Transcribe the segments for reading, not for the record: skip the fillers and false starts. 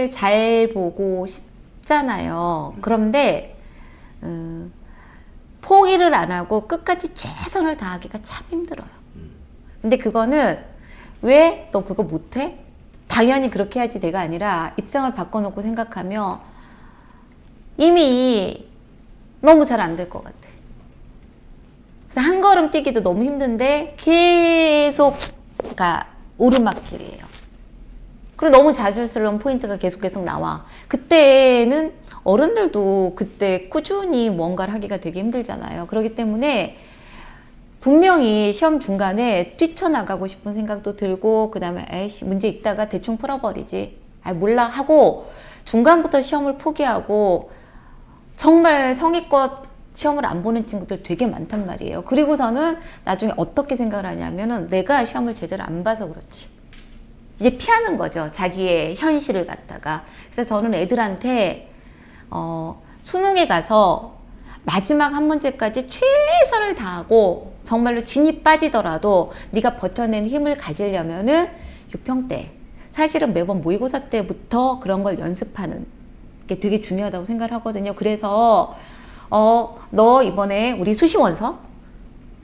시험을 잘 보고 싶잖아요. 그런데 포기를 안 하고 끝까지 최선을 다하기가 참 힘들어요. 근데 그거는 왜 너 그거 못해? 당연히 그렇게 해야지 내가 아니라 입장을 바꿔놓고 생각하면 이미 너무 잘 안 될 것 같아. 그래서 한 걸음 뛰기도 너무 힘든데 계속 그러니까 오르막길이에요. 그리고 너무 자연스러운 포인트가 계속 나와. 그때는 어른들도 그때 꾸준히 뭔가를 하기가 되게 힘들잖아요. 그렇기 때문에 분명히 시험 중간에 뛰쳐나가고 싶은 생각도 들고 그 다음에 에이씨 문제 읽다가 대충 풀어버리지. 아 몰라 하고 중간부터 시험을 포기하고 정말 성의껏 시험을 안 보는 친구들 되게 많단 말이에요. 그리고서는 나중에 어떻게 생각을 하냐면은 내가 시험을 제대로 안 봐서 그렇지. 이제 피하는 거죠. 자기의 현실을 갖다가. 그래서 저는 애들한테 수능에 가서 마지막 한 문제까지 최선을 다하고 정말로 진이 빠지더라도 네가 버텨내는 힘을 가지려면은 6평 때 사실은 매번 모의고사 때부터 그런 걸 연습하는 게 되게 중요하다고 생각을 하거든요. 그래서 너 이번에 우리 수시 원서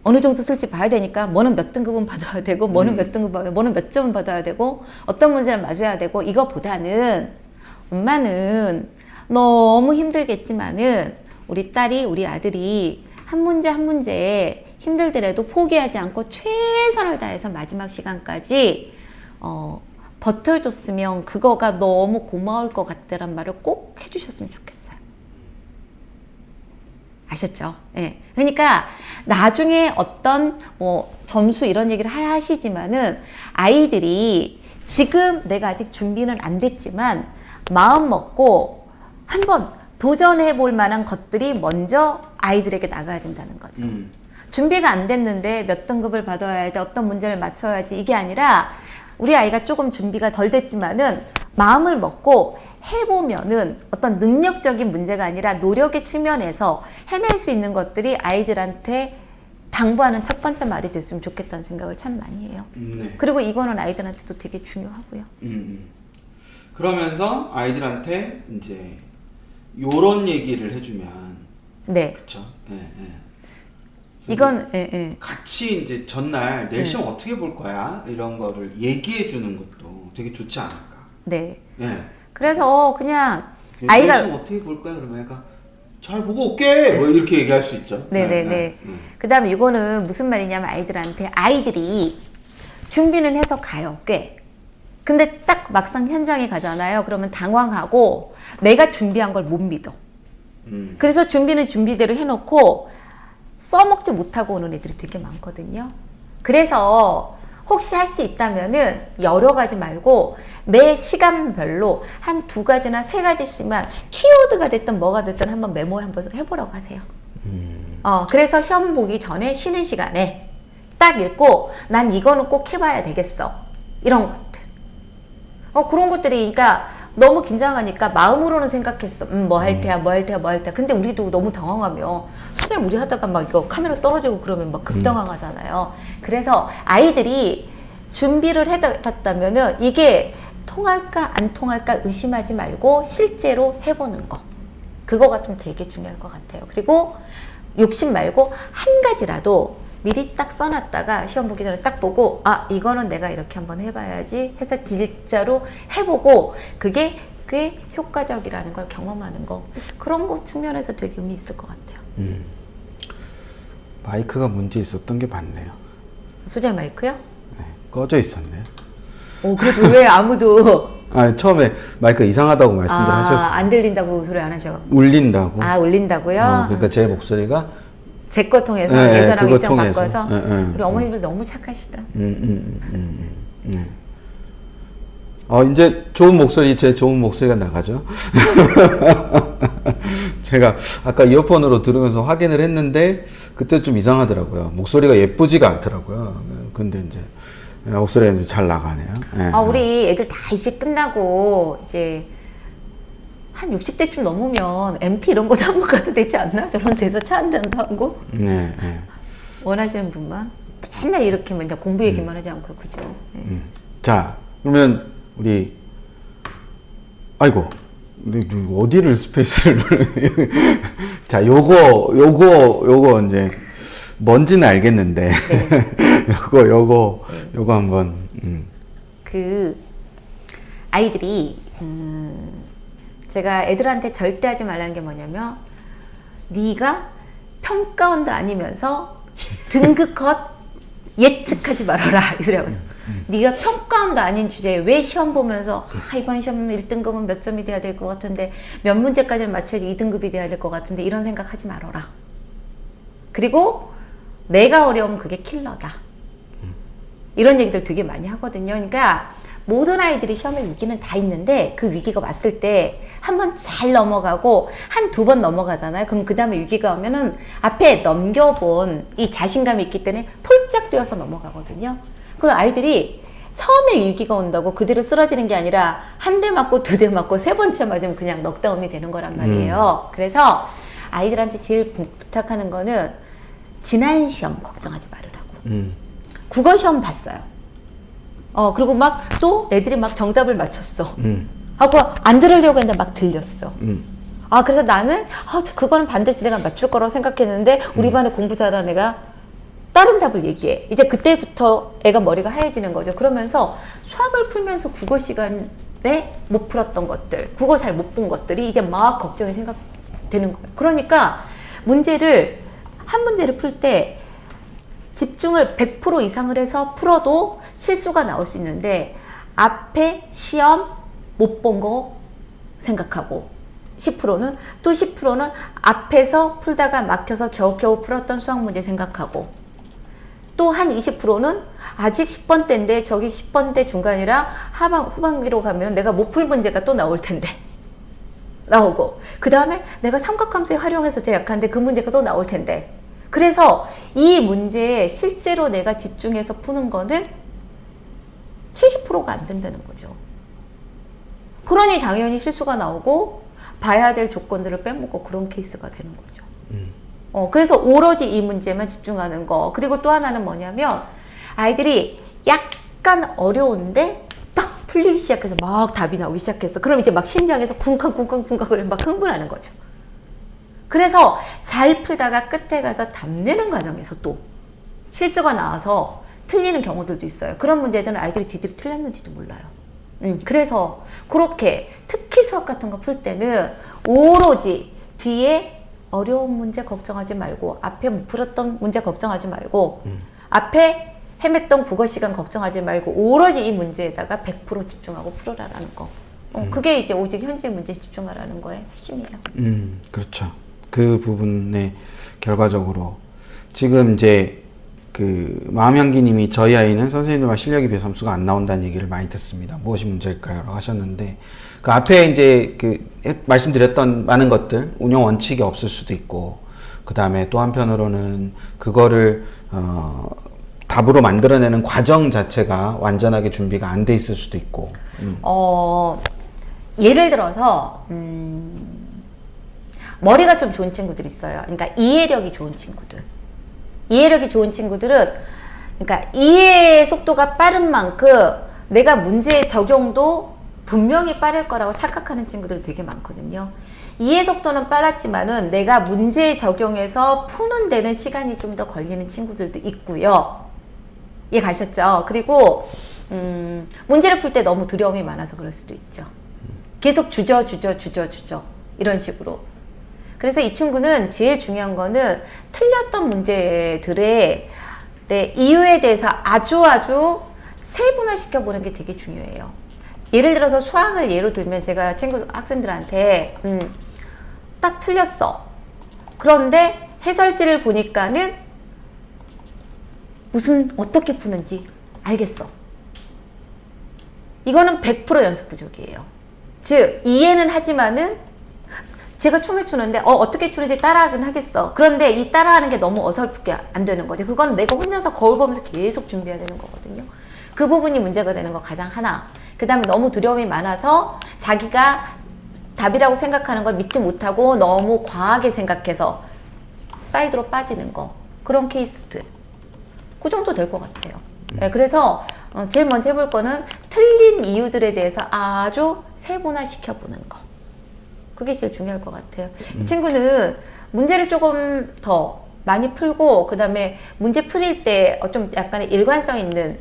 어느 정도 쓸지 봐야 되니까 뭐는 몇 등급은 받아야 되고 뭐는 몇 등급 받아야 되고 뭐는 몇 점은 받아야 되고 어떤 문제를 맞아야 되고 이거보다는 엄마는 너무 힘들겠지만은 우리 딸이 우리 아들이 한 문제 한 문제 힘들더라도 포기하지 않고 최선을 다해서 마지막 시간까지 버텨줬으면 그거가 너무 고마울 것 같다란 말을 꼭 해주셨으면 좋겠어요. 아셨죠? 예. 그러니까 나중에 어떤 점수 이런 얘기를 하시지만은 아이들이 지금 내가 아직 준비는 안 됐지만 마음 먹고 한번 도전해 볼 만한 것들이 먼저 아이들에게 나가야 된다는 거죠. 준비가 안 됐는데 몇 등급을 받아야 돼, 어떤 문제를 맞춰야지 이게 아니라 우리 아이가 조금 준비가 덜 됐지만은 마음을 먹고 해보면은 어떤 능력적인 문제가 아니라 노력의 측면에서 해낼 수 있는 것들이 아이들한테 당부하는 첫 번째 말이 됐으면 좋겠다는 생각을 참 많이 해요. 네. 그리고 이거는 아이들한테도 되게 중요하고요. 그러면서 아이들한테 이제 요런 얘기를 해주면 네. 그쵸? 예, 예. 이건 예. 같이 이제 전날 내일 시험 어떻게 볼 거야? 이런 거를 얘기해 주는 것도 되게 좋지 않을까? 네. 예. 그래서 그냥 내일 아이가 시험 어떻게 볼 거야? 그러면 애가 잘 보고 올게 뭐 이렇게 얘기할 수 있죠. 네네네. 그 다음에 이거는 무슨 말이냐면 아이들한테 아이들이 준비는 해서 가요 꽤. 근데 딱 막상 현장에 가잖아요. 그러면 당황하고 내가 준비한 걸 못 믿어. 그래서 준비는 준비대로 해놓고 써먹지 못하고 오는 애들이 되게 많거든요. 그래서 혹시 할 수 있다면은 여러 가지 말고 매 시간별로 한 2가지나 3가지씩만 키워드가 됐든 뭐가 됐든 한번 메모 한번 해보라고 하세요. 그래서 시험 보기 전에 쉬는 시간에 딱 읽고 난 이거는 꼭 해봐야 되겠어. 이런 것들. 그런 것들이 그러니까 너무 긴장하니까 마음으로는 생각했어. 뭐 할 테야. 근데 우리도 너무 당황하며 선생님 우리 하다가 막 이거 카메라 떨어지고 그러면 막 급당황하잖아요. 그래서 아이들이 준비를 해봤다면은 이게 통할까 안 통할까 의심하지 말고 실제로 해보는 거. 그거가 좀 되게 중요할 것 같아요. 그리고 욕심 말고 한 가지라도 미리 딱 써놨다가 시험 보기 전에 딱 보고 이거는 내가 이렇게 한번 해봐야지 해서 진짜로 해보고 그게 꽤 효과적이라는 걸 경험하는 거 그런 거 측면에서 되게 의미 있을 것 같아요. 마이크가 문제 있었던 게 맞네요. 소재 마이크요? 네, 꺼져 있었네요. 그래도 왜 아무도 처음에 마이크가 이상하다고 말씀들 하셨어요. 안 들린다고 소리 안 하셔. 울린다고. 울린다고요? 그러니까 제 목소리가 제 거 통해서 네, 예전하고 그거 입장 통해서. 바꿔서 우리 어머님들 너무 착하시다. 이제 제 좋은 목소리가 나가죠. 제가 아까 이어폰으로 들으면서 확인을 했는데 그때 좀 이상하더라고요. 목소리가 예쁘지가 않더라고요. 근데 이제 목소리가 이제 잘 나가네요. 네. 우리 애들 다 입시 끝나고 이제 한 60대쯤 넘으면 MT 이런 것도 한번 가도 되지 않나? 저런 데서 차 한잔도 하고. 네. 원하시는 분만 맨날 이렇게 맨날 공부 얘기만 하지 않고 그죠? 네. 자, 그러면 우리 아이고. 근데 어디를 스페이스를 자, 요거 이제 뭔지는 알겠는데 요거 한번 그 아이들이 제가 애들한테 절대 하지 말라는 게 뭐냐면 네가 평가원도 아니면서 등급컷 예측하지 말아라 이 소리 하거든. 네가 평가원도 아닌 주제에 왜 시험 보면서 이번 시험 1등급은 몇 점이 돼야 될 것 같은데 몇 문제까지는 맞춰야지 2등급이 돼야 될 것 같은데 이런 생각 하지 말아라. 그리고 내가 어려우면 그게 킬러다. 이런 얘기들 되게 많이 하거든요. 그러니까 모든 아이들이 시험의 위기는 다 있는데 그 위기가 왔을 때 한 번 잘 넘어가고 한 두 번 넘어가잖아요. 그럼 그 다음에 위기가 오면은 앞에 넘겨본 이 자신감이 있기 때문에 폴짝 뛰어서 넘어가거든요. 그럼 아이들이 처음에 위기가 온다고 그대로 쓰러지는 게 아니라 한 대 맞고 두 대 맞고 세 번째 맞으면 그냥 넉다운이 되는 거란 말이에요. 그래서 아이들한테 제일 부탁하는 거는 지난 시험 걱정하지 말으라고. 국어 시험 봤어요. 그리고 막 또 애들이 막 정답을 맞췄어. 하고 안 들으려고 했는데 막 들렸어. 그래서 나는 그거는 반드시 내가 맞출 거라고 생각했는데 우리 반에 공부 잘하는 애가 다른 답을 얘기해. 이제 그때부터 애가 머리가 하얘지는 거죠. 그러면서 수학을 풀면서 국어 시간에 못 풀었던 것들, 국어 잘 못 본 것들이 이제 막 걱정이 생각되는 거예요. 그러니까 한 문제를 풀 때 집중을 100% 이상을 해서 풀어도 실수가 나올 수 있는데 앞에 시험 못 본 거 생각하고 10%는 또 10%는 앞에서 풀다가 막혀서 겨우겨우 풀었던 수학 문제 생각하고 또 한 20%는 아직 10번 때인데 저기 10번 때 중간이라 후반기로 가면 내가 못 풀 문제가 또 나올 텐데 나오고 그 다음에 내가 삼각함수에 활용해서 제약하는데 그 문제가 또 나올 텐데 그래서 이 문제에 실제로 내가 집중해서 푸는 거는 70%가 안 된다는 거죠. 그러니 당연히 실수가 나오고 봐야 될 조건들을 빼먹고 그런 케이스가 되는 거죠. 그래서 오로지 이 문제만 집중하는 거. 그리고 또 하나는 뭐냐면 아이들이 약간 어려운데 딱 풀리기 시작해서 막 답이 나오기 시작했어. 그럼 이제 막 심장에서 쿵쾅쿵쾅쿵쾅 막 흥분하는 거죠. 그래서 잘 풀다가 끝에 가서 답 내는 과정에서 또 실수가 나와서 틀리는 경우들도 있어요. 그런 문제들은 아이들이 지들이 틀렸는지도 몰라요. 그래서 그렇게 특히 수학 같은 거 풀 때는 오로지 뒤에 어려운 문제 걱정하지 말고 앞에 못 풀었던 문제 걱정하지 말고 앞에 헤맸던 국어 시간 걱정하지 말고 오로지 이 문제에다가 100% 집중하고 풀어라라는 거. 그게 이제 오직 현재 문제에 집중하라는 거의 핵심이에요. 그렇죠. 그 부분에 결과적으로 지금 이제 그 마음향기님이 저희 아이는 선생님들과 실력에 비해 점수가 안 나온다는 얘기를 많이 듣습니다. 무엇이 문제일까요? 라고 하셨는데 그 앞에 이제 그 말씀드렸던 많은 것들 운영 원칙이 없을 수도 있고 그 다음에 또 한편으로는 그거를 답으로 만들어내는 과정 자체가 완전하게 준비가 안 돼 있을 수도 있고 예를 들어서 머리가 좀 좋은 친구들이 있어요. 그러니까 이해력이 좋은 친구들. 이해력이 좋은 친구들은 그러니까 이해 속도가 빠른 만큼 내가 문제 적용도 분명히 빠를 거라고 착각하는 친구들 되게 많거든요. 이해 속도는 빨랐지만은 내가 문제 적용해서 푸는 데는 시간이 좀 더 걸리는 친구들도 있고요. 이해 가셨죠? 그리고 문제를 풀 때 너무 두려움이 많아서 그럴 수도 있죠. 계속 주저 이런 식으로. 그래서 이 친구는 제일 중요한 거는 틀렸던 문제들의 이유에 대해서 아주 세분화시켜 보는 게 되게 중요해요. 예를 들어서 수학을 예로 들면 제가 친구 학생들한테 딱 틀렸어. 그런데 해설지를 보니까는 어떻게 푸는지 알겠어. 이거는 100% 연습 부족이에요. 즉 이해는 하지만은 제가 춤을 추는데 어떻게 추는지 따라하긴 하겠어. 그런데 이 따라하는 게 너무 어설프게 안 되는 거죠. 그건 내가 혼자서 거울 보면서 계속 준비해야 되는 거거든요. 그 부분이 문제가 되는 거 가장 하나. 그 다음에 너무 두려움이 많아서 자기가 답이라고 생각하는 걸 믿지 못하고 너무 과하게 생각해서 사이드로 빠지는 거. 그런 케이스들. 그 정도 될 것 같아요. 네, 그래서 제일 먼저 해볼 거는 틀린 이유들에 대해서 아주 세분화 시켜보는 거. 그게 제일 중요할 것 같아요. 이 친구는 문제를 조금 더 많이 풀고, 그 다음에 문제 풀릴 때 좀 약간의 일관성 있는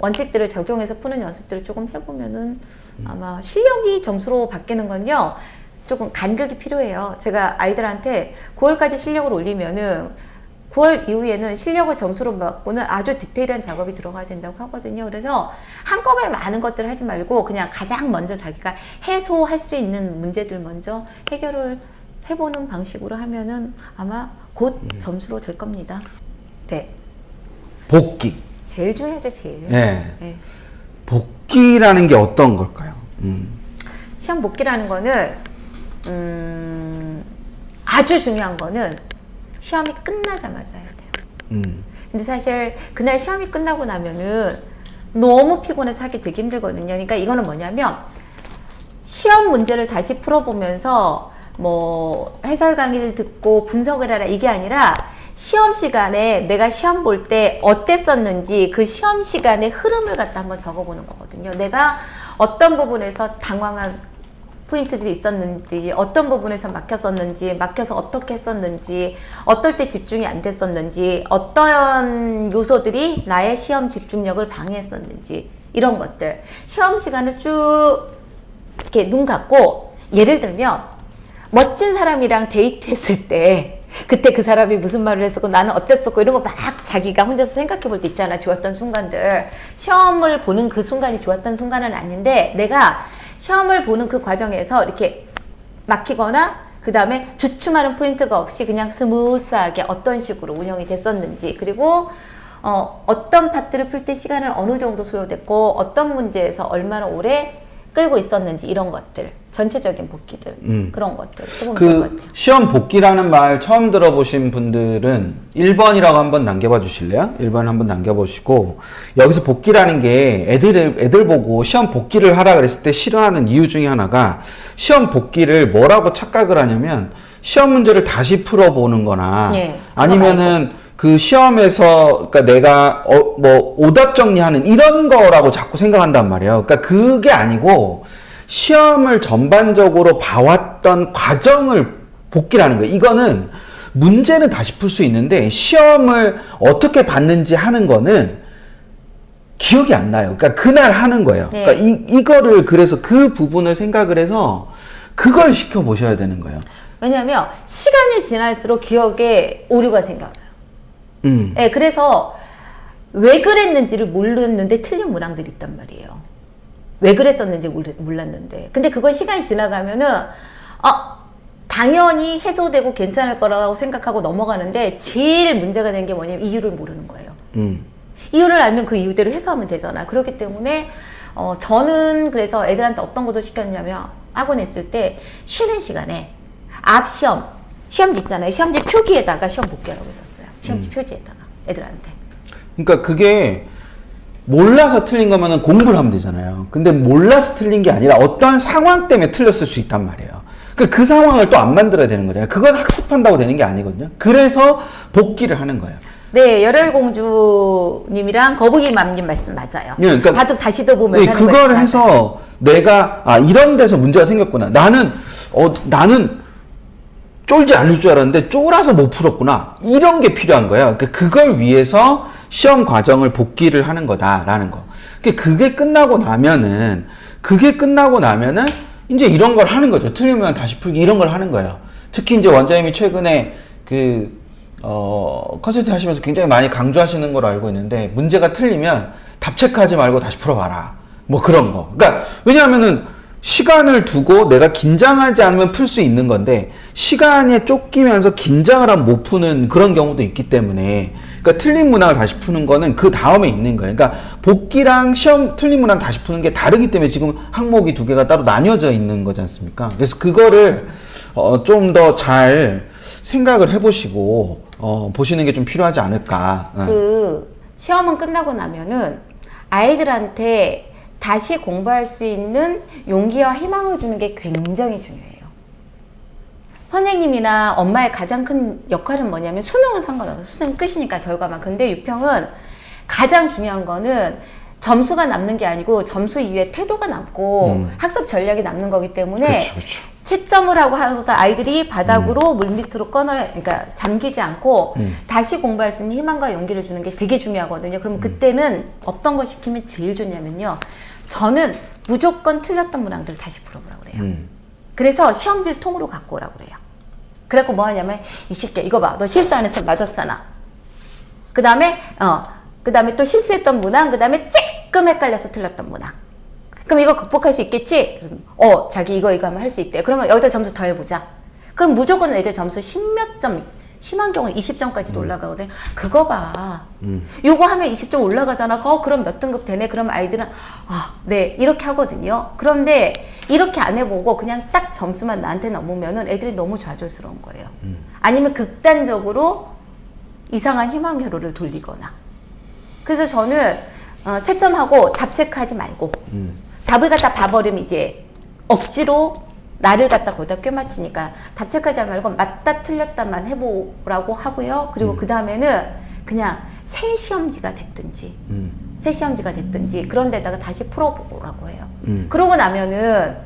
원칙들을 적용해서 푸는 연습들을 조금 해보면은 아마 실력이 점수로 바뀌는 건요, 조금 간격이 필요해요. 제가 아이들한테 9월까지 실력을 올리면은 9월 이후에는 실력을 점수로 받고는 아주 디테일한 작업이 들어가야 된다고 하거든요. 그래서 한꺼번에 많은 것들을 하지 말고 그냥 가장 먼저 자기가 해소할 수 있는 문제들 먼저 해결을 해보는 방식으로 하면은 아마 곧 점수로 될 겁니다. 네. 복귀. 제일 중요하죠, 제일. 네. 네. 복귀라는 게 어떤 걸까요? 시험 복귀라는 거는 아주 중요한 거는 시험이 끝나자마자 해야 돼요. 근데 사실 그날 시험이 끝나고 나면은 너무 피곤해서 하기 되게 힘들거든요. 그러니까 이거는 뭐냐면 시험 문제를 다시 풀어보면서 뭐 해설 강의를 듣고 분석을 해라 이게 아니라 시험 시간에 내가 시험 볼 때 어땠었는지 그 시험 시간의 흐름을 갖다 한번 적어보는 거거든요. 내가 어떤 부분에서 당황한 포인트들이 있었는지, 어떤 부분에서 막혔었는지, 막혀서 어떻게 했었는지, 어떨 때 집중이 안 됐었는지, 어떤 요소들이 나의 시험 집중력을 방해했었는지, 이런 것들. 시험 시간을 쭉 이렇게 눈 감고, 예를 들면 멋진 사람이랑 데이트했을 때 그때 그 사람이 무슨 말을 했었고 나는 어땠었고 이런 거 막 자기가 혼자서 생각해 볼 때 있잖아. 좋았던 순간들. 시험을 보는 그 순간이 좋았던 순간은 아닌데 내가 시험을 보는 그 과정에서 이렇게 막히거나 그 다음에 주춤하는 포인트가 없이 그냥 스무스하게 어떤 식으로 운영이 됐었는지, 그리고 어떤 파트를 풀 때 시간을 어느 정도 소요됐고 어떤 문제에서 얼마나 오래 끌고 있었는지, 이런 것들, 전체적인 복귀들, 그런 것들 조금 그 것 같아요. 시험 복귀라는 말 처음 들어보신 분들은 1번이라고 한번 남겨봐 주실래요? 1번 한번 남겨보시고, 여기서 복귀라는 게 애들 보고 시험 복귀를 하라 그랬을 때 싫어하는 이유 중에 하나가, 시험 복귀를 뭐라고 착각을 하냐면 시험 문제를 다시 풀어보는 거나 예, 아니면은 그 시험에서 그러니까 내가 뭐 오답 정리하는 이런 거라고 자꾸 생각한단 말이에요. 그러니까 그게 아니고 시험을 전반적으로 봐왔던 과정을 복귀라는 거예요. 이거는 문제는 다시 풀 수 있는데 시험을 어떻게 봤는지 하는 거는 기억이 안 나요. 그러니까 그날 하는 거예요. 네. 그러니까 이거를 그래서 그 부분을 생각을 해서 그걸 시켜 보셔야 되는 거예요. 왜냐하면 시간이 지날수록 기억에 오류가 생겨요. 네, 그래서 왜 그랬는지를 모르는데 틀린 문항들이 있단 말이에요. 왜 그랬었는지 몰랐는데. 근데 그걸 시간이 지나가면은 당연히 해소되고 괜찮을 거라고 생각하고 넘어가는데 제일 문제가 된 게 뭐냐면 이유를 모르는 거예요. 이유를 알면 그 이유대로 해소하면 되잖아. 그렇기 때문에 저는 그래서 애들한테 어떤 것도 시켰냐면 학원 했을 때 쉬는 시간에 앞 시험지 있잖아요. 시험지 표기에다가 시험 복귀하라고 했었어요. 시험지 표지에다가 애들한테. 그러니까 그게 몰라서 틀린 거면은 공부를 하면 되잖아요. 근데 몰라서 틀린 게 아니라 어떠한 상황 때문에 틀렸을 수 있단 말이에요. 그러니까 그 상황을 또 안 만들어야 되는 거잖아요. 그건 학습한다고 되는 게 아니거든요. 그래서 복귀를 하는 거예요. 네, 열혈공주님이랑 거북이맘님 말씀 맞아요. 네, 그러니까 바둑 다시도 보면 네, 그걸 해서 내가 이런 데서 문제가 생겼구나. 나는 쫄지 않을 줄 알았는데 쫄아서 못 풀었구나. 이런 게 필요한 거예요. 그러니까 그걸 위해서 시험 과정을 복귀를 하는 거다라는 거. 그게 끝나고 나면은 이제 이런 걸 하는 거죠. 틀리면 다시 풀기 이런 걸 하는 거예요. 특히 이제 원장님이 최근에 컨설팅 하시면서 굉장히 많이 강조하시는 걸로 알고 있는데, 문제가 틀리면 답 체크하지 말고 다시 풀어봐라. 뭐 그런 거. 그러니까 왜냐하면은 시간을 두고 내가 긴장하지 않으면 풀 수 있는 건데, 시간에 쫓기면서 긴장을 하면 못 푸는 그런 경우도 있기 때문에, 그러니까 틀린 문항을 다시 푸는 거는 그 다음에 있는 거예요. 그러니까 복귀랑 시험 틀린 문항 다시 푸는 게 다르기 때문에 지금 항목이 두 개가 따로 나뉘어져 있는 거지 않습니까? 그래서 그거를 좀 더 잘 생각을 해보시고 보시는 게 좀 필요하지 않을까. 그 시험은 끝나고 나면은 아이들한테 다시 공부할 수 있는 용기와 희망을 주는 게 굉장히 중요해요. 선생님이나 엄마의 가장 큰 역할은 뭐냐면, 수능은 상관없어요. 수능 끝이니까 결과만. 근데 유평은 가장 중요한 거는 점수가 남는 게 아니고 점수 이후에 태도가 남고 학습 전략이 남는 거기 때문에 그렇죠, 그렇죠. 채점을 하고 하고서 아이들이 바닥으로 물밑으로 그러니까 잠기지 않고 다시 공부할 수 있는 희망과 용기를 주는 게 되게 중요하거든요. 그럼 그때는 어떤 거 시키면 제일 좋냐면요. 저는 무조건 틀렸던 문항들을 다시 풀어보라고 그래요. 그래서 시험지를 통으로 갖고 오라고 그래요. 그래갖고 뭐 하냐면, 이 새끼야, 이거 봐. 너 실수 안 했으면 맞았잖아. 그 다음에 또 실수했던 문항, 그 다음에 조금 헷갈려서 틀렸던 문항. 그럼 이거 극복할 수 있겠지? 그래서 자기 이거 하면 할 수 있대. 그러면 여기다 점수 더 해보자. 그럼 무조건 애들 점수 10몇 점, 심한 경우는 20점까지도 올라가거든. 그거 봐. 요거 하면 20점 올라가잖아. 그럼 몇 등급 되네? 그럼 아이들은 네, 이렇게 하거든요. 그런데 이렇게 안 해보고 그냥 딱 점수만 나한테 넘으면은 애들이 너무 좌절스러운 거예요. 아니면 극단적으로 이상한 희망 회로를 돌리거나. 그래서 저는 채점하고 답 체크하지 말고 답을 갖다 봐버리면 이제 억지로 나를 갖다 거기다 꿰맞추니까 답 체크하지 말고 맞다 틀렸다만 해보라고 하고요. 그리고 그 다음에는 그냥 새 시험지가 됐든지 그런 데다가 다시 풀어보라고 해요. 그러고 나면은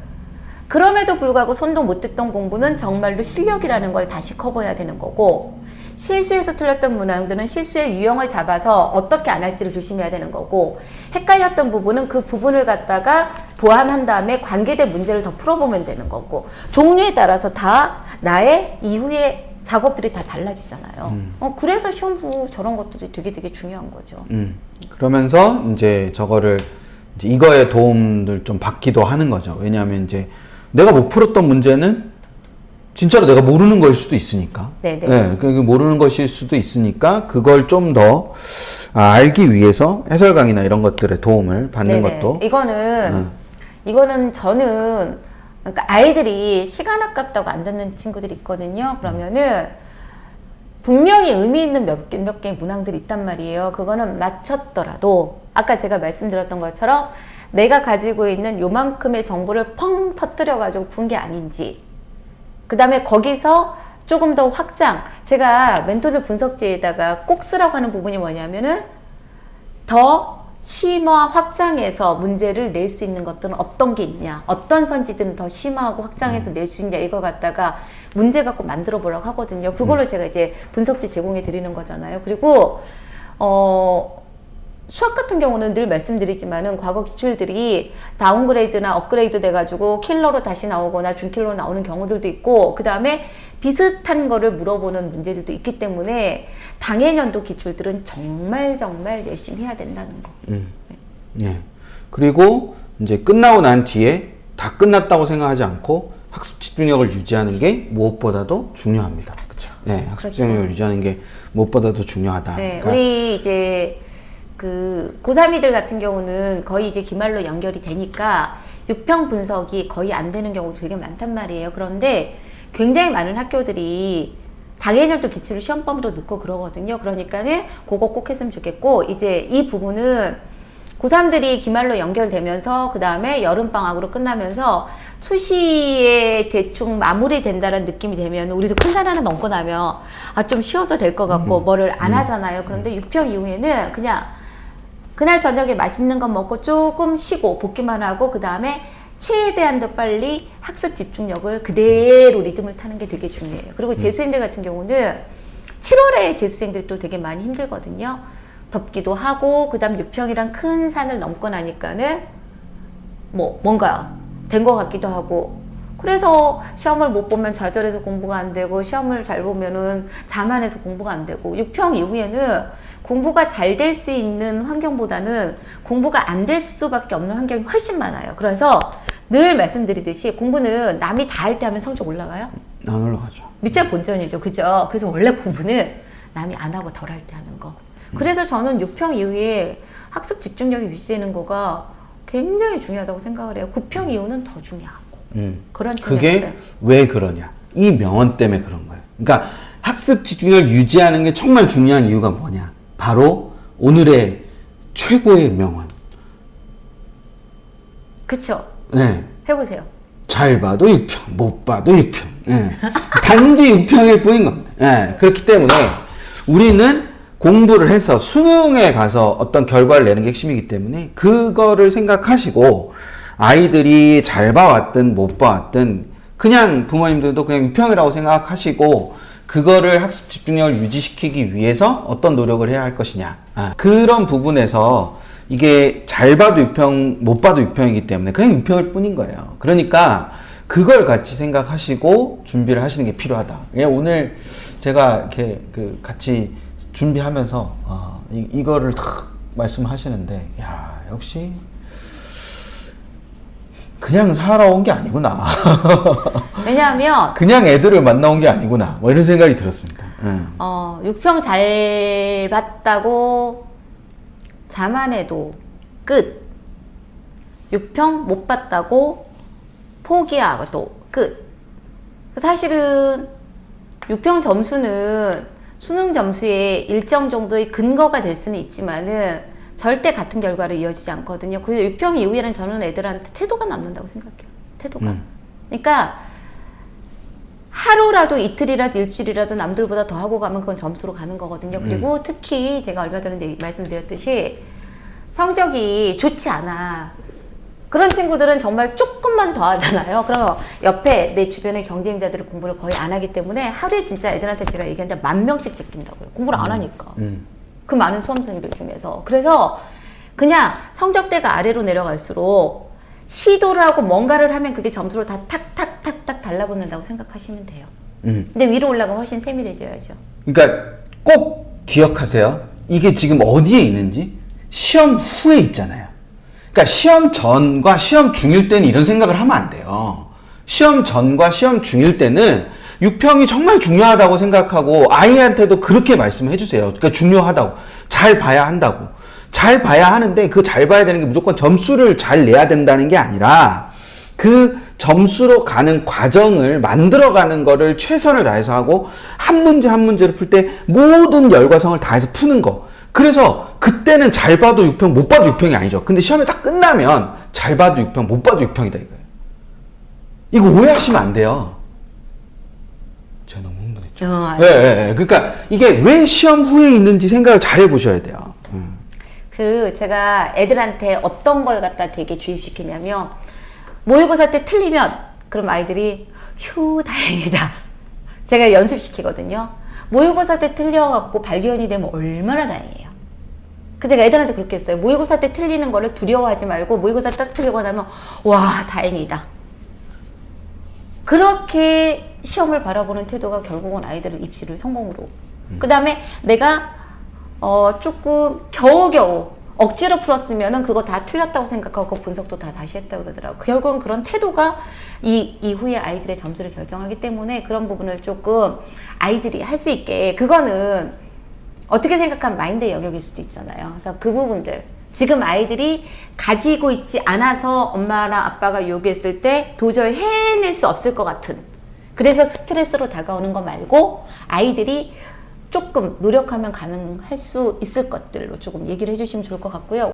그럼에도 불구하고 손도 못 댔던 공부는 정말로 실력이라는 걸 다시 커버해야 되는 거고, 실수해서 틀렸던 문항들은 실수의 유형을 잡아서 어떻게 안 할지를 조심해야 되는 거고, 헷갈렸던 부분은 그 부분을 갖다가 보완한 다음에 관계된 문제를 더 풀어보면 되는 거고, 종류에 따라서 다 나의 이후의 작업들이 다 달라지잖아요. 그래서 시험부 저런 것들이 되게 중요한 거죠. 그러면서 이제 저거를 이제 이거에 도움을 좀 받기도 하는 거죠. 왜냐하면 이제 내가 못 풀었던 문제는 진짜로 내가 모르는 걸 수도 있으니까. 네네. 네, 그 모르는 것일 수도 있으니까 그걸 좀 더 알기 위해서 해설 강의나 이런 것들의 도움을 받는 네네. 것도. 이거는 저는, 그러니까 아이들이 시간 아깝다고 안 듣는 친구들이 있거든요. 그러면은 분명히 의미 있는 몇 개의 문항들이 있단 말이에요. 그거는 맞췄더라도 아까 제가 말씀드렸던 것처럼 내가 가지고 있는 요만큼의 정보를 펑 터뜨려가지고 푼 게 아닌지, 그 다음에 거기서 조금 더 확장, 제가 멘토들 분석지에다가 꼭 쓰라고 하는 부분이 뭐냐면은 더 심화 확장해서 문제를 낼 수 있는 것들은 어떤 게 있냐, 어떤 선지들은 더 심화하고 확장해서 낼 수 있냐, 이거 갖다가 문제 갖고 만들어 보라고 하거든요. 그걸로 제가 이제 분석지 제공해 드리는 거잖아요. 그리고 수학 같은 경우는 늘 말씀드리지만은 과거 기출들이 다운그레이드나 업그레이드 돼가지고 킬러로 다시 나오거나 준킬러로 나오는 경우들도 있고, 그 다음에 비슷한 거를 물어보는 문제들도 있기 때문에 당해년도 기출들은 정말 열심히 해야 된다는 거. 예. 그리고 이제 끝나고 난 뒤에 다 끝났다고 생각하지 않고 학습 집중력을 유지하는 게 무엇보다도 중요합니다. 그렇죠. 네, 학습 집중력을 유지하는 게 무엇보다도 중요하다. 네, 그러니까 우리 이제 그 고3이들 같은 경우는 거의 이제 기말로 연결이 되니까 6평 분석이 거의 안 되는 경우도 되게 많단 말이에요. 그런데 굉장히 많은 학교들이 당해년도 기출을 시험범위로 넣고 그러거든요. 그러니까는 그거 꼭 했으면 좋겠고, 이제 이 부분은 고3들이 기말로 연결되면서 그 다음에 여름방학으로 끝나면서 수시에 대충 마무리된다는 느낌이 되면 우리도 큰 산 하나 넘고 나면 좀 쉬어도 될 것 같고 뭐를 안 하잖아요. 그런데 6평 이후에는 그냥 그날 저녁에 맛있는 거 먹고 조금 쉬고 복기만 하고 그 다음에 최대한 더 빨리 학습 집중력을 그대로 리듬을 타는 게 되게 중요해요. 그리고 재수생들 같은 경우는 7월에 재수생들이 또 되게 많이 힘들거든요. 덥기도 하고 그 다음 6평이랑 큰 산을 넘고 나니까는 뭔가 된 것 같기도 하고, 그래서 시험을 못 보면 좌절해서 공부가 안 되고 시험을 잘 보면은 자만해서 공부가 안 되고, 6평 이후에는 공부가 잘 될 수 있는 환경보다는 공부가 안 될 수밖에 없는 환경이 훨씬 많아요. 그래서 늘 말씀드리듯이 공부는 남이 다 할 때 하면 성적 올라가요? 안 올라가죠. 밑자 본전이죠. 그죠? 그래서 원래 공부는 남이 안 하고 덜 할 때 하는 거. 그래서 저는 6평 이후에 학습 집중력이 유지되는 거가 굉장히 중요하다고 생각을 해요. 9평 이후는 더 중요하고. 그런 그게 측면에서. 왜 그러냐? 이 명언 때문에 그런 거예요. 그러니까 학습 집중력을 유지하는 게 정말 중요한 이유가 뭐냐? 바로 오늘의 최고의 명언. 그쵸? 네. 해보세요. 잘 봐도 6평, 못 봐도 6평. 네. 단지 6평일 뿐인 겁니다. 네. 그렇기 때문에 우리는 공부를 해서 수능에 가서 어떤 결과를 내는 게 핵심이기 때문에 그거를 생각하시고 아이들이 잘 봐왔든 못 봐왔든 그냥 부모님들도 그냥 유평이라고 생각하시고 그거를 학습 집중력을 유지시키기 위해서 어떤 노력을 해야 할 것이냐. 그런 부분에서 이게 잘 봐도 유평, 못 봐도 유평이기 때문에 그냥 유평일 뿐인 거예요. 그러니까 그걸 같이 생각하시고 준비를 하시는 게 필요하다. 예, 오늘 제가 이렇게 같이 준비하면서 이거를 탁 말씀하시는데, 야, 역시 그냥 살아온 게 아니구나. 왜냐하면 그냥 애들을 만나온 게 아니구나. 뭐 이런 생각이 들었습니다. 육평 잘 봤다고 자만해도 끝. 육평 못 봤다고 포기하고도 끝. 사실은 육평 점수는 수능 점수의 일정 정도의 근거가 될 수는 있지만은 절대 같은 결과로 이어지지 않거든요. 그 육평 이후에는 저는 애들한테 태도가 남는다고 생각해요. 태도가. 그러니까 하루라도 이틀이라도 일주일이라도 남들보다 더 하고 가면 그건 점수로 가는 거거든요. 그리고 특히 제가 얼마 전에 말씀드렸듯이 성적이 좋지 않아. 그런 친구들은 정말 조금만 더 하잖아요. 그러면 옆에 내 주변의 경쟁자들이 공부를 거의 안 하기 때문에 하루에 진짜 애들한테 제가 얘기하는데 10,000명씩 제낀다고요. 공부를 안 하니까. 그 많은 수험생들 중에서. 그래서 그냥 성적대가 아래로 내려갈수록 시도를 하고 뭔가를 하면 그게 점수로 다 탁탁탁탁 달라붙는다고 생각하시면 돼요. 근데 위로 올라가면 훨씬 세밀해져야죠. 그러니까 꼭 기억하세요. 이게 지금 어디에 있는지 시험 후에 있잖아요. 그러니까 시험 전과 시험 중일 때는 이런 생각을 하면 안 돼요. 시험 전과 시험 중일 때는 육평이 정말 중요하다고 생각하고 아이한테도 그렇게 말씀을 해주세요. 그러니까 중요하다고. 잘 봐야 한다고. 잘 봐야 하는데 그 잘 봐야 되는 게 무조건 점수를 잘 내야 된다는 게 아니라 그 점수로 가는 과정을 만들어가는 거를 최선을 다해서 하고 한 문제 한 문제를 풀 때 모든 열과성을 다해서 푸는 거. 그래서 그때는 잘 봐도 6평, 못 봐도 6평이 아니죠. 근데 시험이 딱 끝나면 잘 봐도 6평, 못 봐도 6평이다 이거예요. 이거 오해하시면 안 돼요. 제가 너무 흥분했죠. 네. 그러니까 이게 왜 시험 후에 있는지 생각을 잘 해보셔야 돼요. 제가 애들한테 어떤 걸 갖다 되게 주입시키냐면 모의고사 때 틀리면 그럼 아이들이 휴 다행이다. 제가 연습시키거든요. 모의고사 때 틀려갖고 발견이 되면 얼마나 다행이에요. 그 제가 애들한테 그렇게 했어요. 모의고사 때 틀리는 거를 두려워하지 말고 모의고사 딱 틀리고 나면 와 다행이다. 그렇게 시험을 바라보는 태도가 결국은 아이들을 입시를 성공으로. 그 다음에 내가 조금 겨우겨우 억지로 풀었으면은 그거 다 틀렸다고 생각하고 분석도 다 다시 했다고 그러더라고요. 결국은 그런 태도가 이후에 아이들의 점수를 결정하기 때문에 그런 부분을 조금 아이들이 할 수 있게, 그거는 어떻게 생각하면 마인드의 영역일 수도 있잖아요. 그래서 그 부분들 지금 아이들이 가지고 있지 않아서 엄마나 아빠가 요구했을 때 도저히 해낼 수 없을 것 같은, 그래서 스트레스로 다가오는 거 말고 아이들이 조금 노력하면 가능할 수 있을 것들로 조금 얘기를 해주시면 좋을 것 같고요.